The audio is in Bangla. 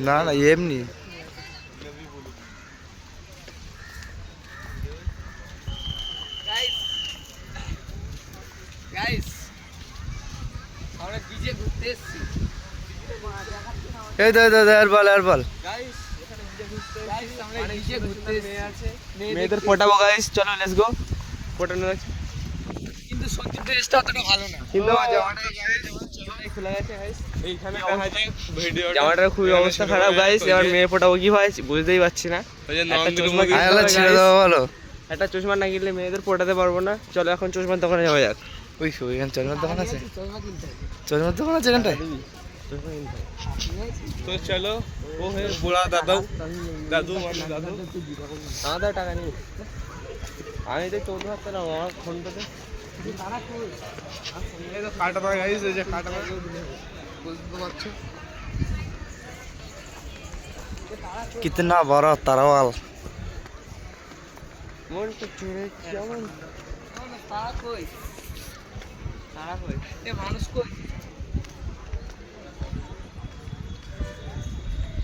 না না এমনি এই তো আর বল মেয়েদের পটাবো গাইস, চলো লেটস গো। পটানো কিন্তু সত্যি ড্রেসটা অতটা ভালো না, কিন্তু খোলা গেছে গাইস। এইখানে জামাটার খুবই অবস্থা খারাপ গাইস। এবার মেয়ে পটাবো কি হয় বুঝতেই পারছি না। একটা চশমা না কিনলে মেয়েদের পটাতে পারবো না। চলো এখন চশমার দোকানে যাওয়া যাক। ওই ওইখানে চশমার দোকান আছে, চশমার দোকান আছে এখানটায়। তো চলো ও হে বুড়া দাদু দাদু আমাদের টাকা নেই। আমি তো 14,000 টাকা আমার ফোনটাতে কাটা পাওয়া গাইস। এই যে কাটা পাওয়া বুঝতে পারছো কিতনা বড় তারওয়াল। মন তো চুরে কেমন তারা কই এ মানুষ কই।